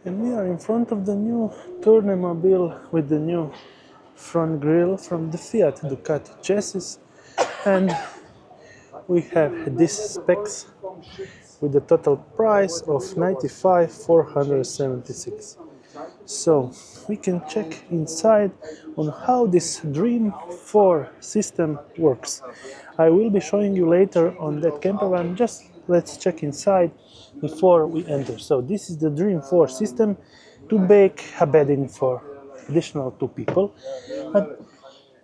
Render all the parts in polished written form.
And we are in front of the new Tourne mobile with the new front grille from the Fiat Ducati chassis, and we have these specs with the total price of 95,476. So we can check inside on how this Dream 4 system works. I will be showing you later on that campervan. Just let's check inside before we enter. So this is the Dream 4 system to make a bedding for additional 2 people. But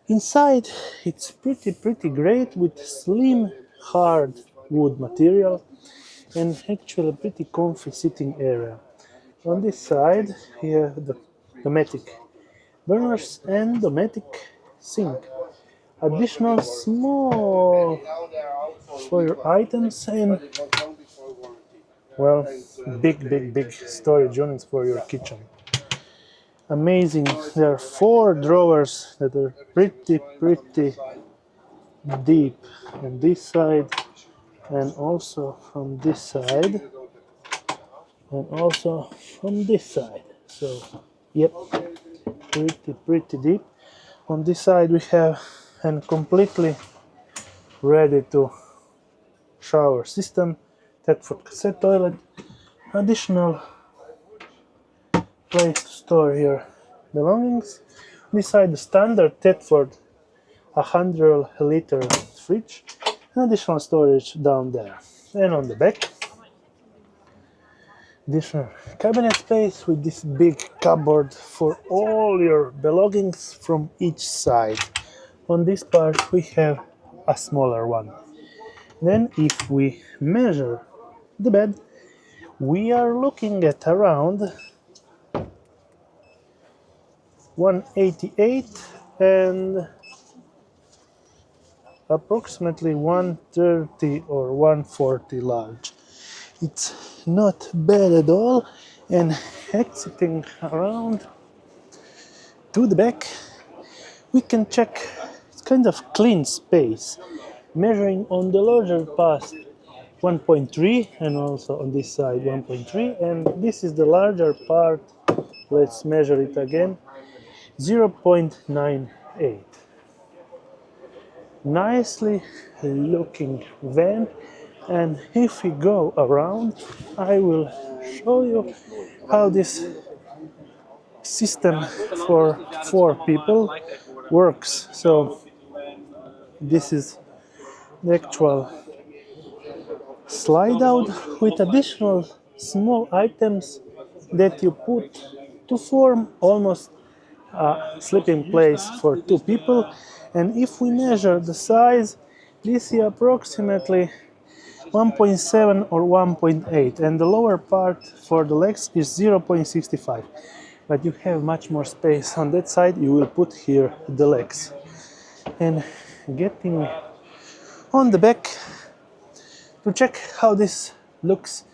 inside it's pretty great with slim hard wood material and actually pretty comfy sitting area. On this side you have the Dometic burners and Dometic sink. Additional small for your items and, well, big storage units for your kitchen. Amazing. There are 4 drawers that are pretty deep on this side and also from this side and also from this side. So yep, pretty deep. On this side we have a completely ready to shower system, Thetford cassette toilet, additional place to store your belongings. Beside the standard Thetford 100-liter fridge, additional storage down there. And on the back, additional cabinet space with this big cupboard for all your belongings from each side. On this part we have a smaller one. Then if we measure the bed, we are looking at around 188 and approximately 130 or 140 large. It's not bad at all. And exiting around to the back, we can check. It's kind of clean space, measuring on the larger part 1.3 and also on this side 1.3, and this is the larger part. Let's measure it again, 0.98. Nicely looking van. And if we go around, I will show you how this system for 4 people works. So this is the actual slide out with additional small items that you put to form almost a sleeping place for 2 people. And if we measure the size, this is approximately 1.7 or 1.8, and the lower part for the legs is 0.65. But you have much more space on that side. You will put here the legs. And getting on the back to check how this looks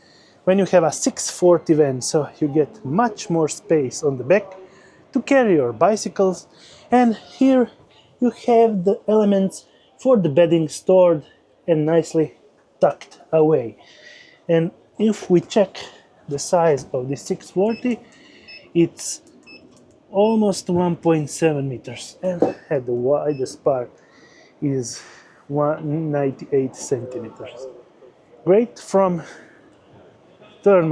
when you have a 640 van. So you get much more space on the back to carry your bicycles. And here you have the elements for the bedding stored and nicely tucked away. And if we check the size of the 640, it's almost 1.7 meters, and at the widest part is 198 centimeters. Great from Tourne.